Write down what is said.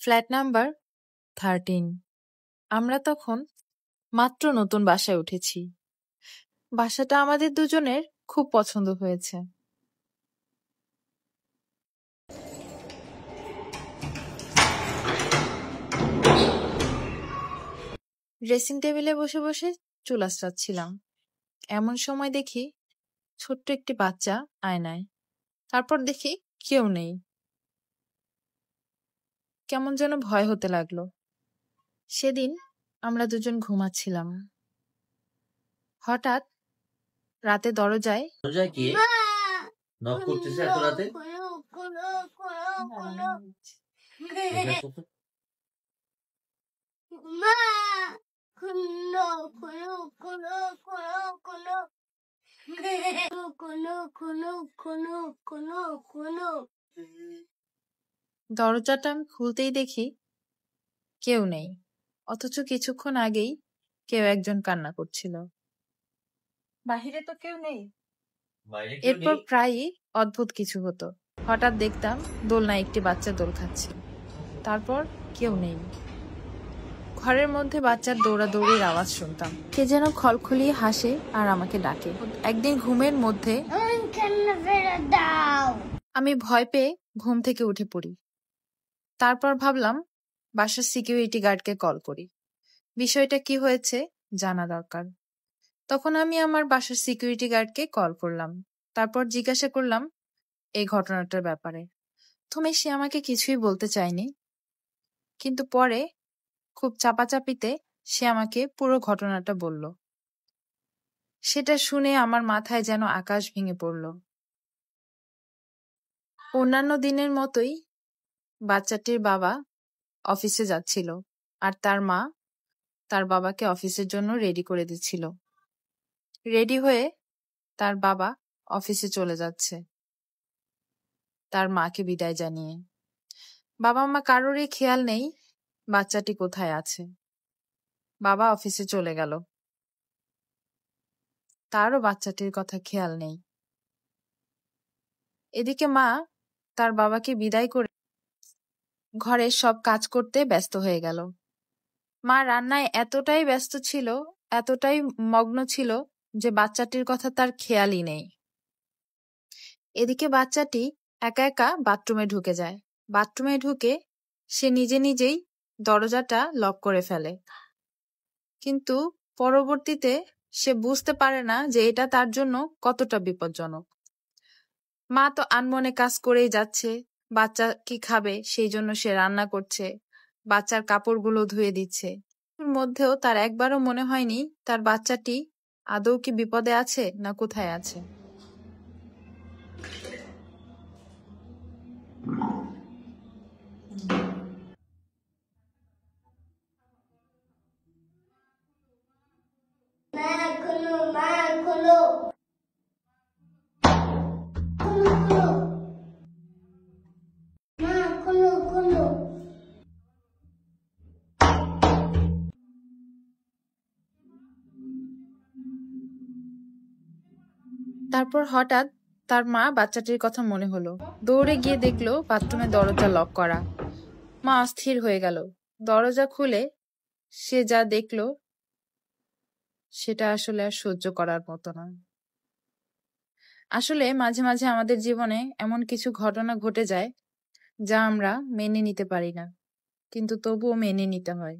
Flat number 13। আমরা তখন মাত্র নতুন বাসায় উঠেছি। বাসাটা আমাদের দুজনের খুব পছন্দ হয়েছে। ড্রেসিং টেবিলে বসে বসে চুল আঁচড়াচ্ছিলাম। এমন সময় দেখি ছোট্ট একটি বাচ্চা আয়নায়। তারপর দেখি কেউ নেই। কেমন যেন ভয় হতে লাগলো। সেদিন আমরা দুজন ঘুমাচ্ছিলাম। হঠাৎ রাতে দরজায় কে নক করতেছে এত রাতে? দরজাটা আমি খুলতেই দেখি কেউ নেই, অথচ কিছুক্ষণ আগেই কেউ একজন কান্না করছিল। বাহিরে তো কেউ নেই। এরপর প্রায়ই অদ্ভুত কিছু হতো। হঠাৎ দেখতাম দোলনায় একটি বাচ্চা দোল খাচ্ছে, তারপর কেউ নেই। ঘরের মধ্যে বাচ্চার দৌড়াদৌড়ির আওয়াজ শুনতাম। কে যেন খলখলিয়ে হাসে আর আমাকে ডাকে। একদিন ঘুমের মধ্যে আমি ভয় পেয়ে ঘুম থেকে উঠে পড়ি। তারপর ভাবলাম বাসার সিকিউরিটি গার্ডকে কল করি, বিষয়টা কি হয়েছে জানা দরকার। তখন আমি আমার বাসার সিকিউরিটি গার্ডকে কল করলাম। তারপর জিজ্ঞাসা করলাম এই ঘটনাটার ব্যাপারে। প্রথমে সে আমাকে কিছুই বলতে চায়নি, কিন্তু পরে খুব চাপাচাপিতে সে আমাকে পুরো ঘটনাটা বলল। সেটা শুনে আমার মাথায় যেন আকাশ ভেঙে পড়ল। অন্যান্য দিনের মতোই বাচ্চাটির বাবা অফিসে যাচ্ছিল, আর তার মা তার বাবাকে অফিসের জন্য রেডি করে দিচ্ছিল। রেডি হয়ে তার বাবা অফিসে চলে যাচ্ছে তার মাকে বিদায় জানিয়ে। বাবা মা কারোরই খেয়াল নেই বাচ্চাটি কোথায় আছে। বাবা অফিসে চলে গেল, তারও বাচ্চাটির কথা খেয়াল নেই। এদিকে মা তার বাবাকে বিদায় করে ঘরের সব কাজ করতে ব্যস্ত হয়ে গেল। মা রান্নায় এতটাই ব্যস্ত ছিল, এতটাই মগ্ন ছিল যে বাচ্চাটির কথা তার খেয়ালই নেই। এদিকে বাচ্চাটি একা একা বাথরুমে ঢুকে যায়। বাথরুমে ঢুকে সে নিজে নিজেই দরজাটা লক করে ফেলে, কিন্তু পরবর্তীতে সে বুঝতে পারে না যে এটা তার জন্য কতটা বিপজ্জনক। মা তো আনমনে কাজ করেই যাচ্ছে, বাচ্চা কি খাবে সেই জন্য সে রান্না করছে, বাচ্চার কাপড়গুলো ধুয়ে দিচ্ছে। এর মধ্যেও তার একবারও মনে হয়নি তার বাচ্চাটি আদৌ কি বিপদে আছে না কোথায় আছে। তারপর হঠাৎ তার মা বাচ্চাটির কথা মনে হলো। দৌড়ে গিয়ে দেখলো বাথরুমের দরজা লক করা। মা অস্থির হয়ে গেল। দরজা খুলে সে যা দেখলো সেটা আসলে আর সহ্য করার মতো নয়। আসলে মাঝে মাঝে আমাদের জীবনে এমন কিছু ঘটনা ঘটে যায় যা আমরা মেনে নিতে পারি না, কিন্তু তবুও মেনে নিতে হয়।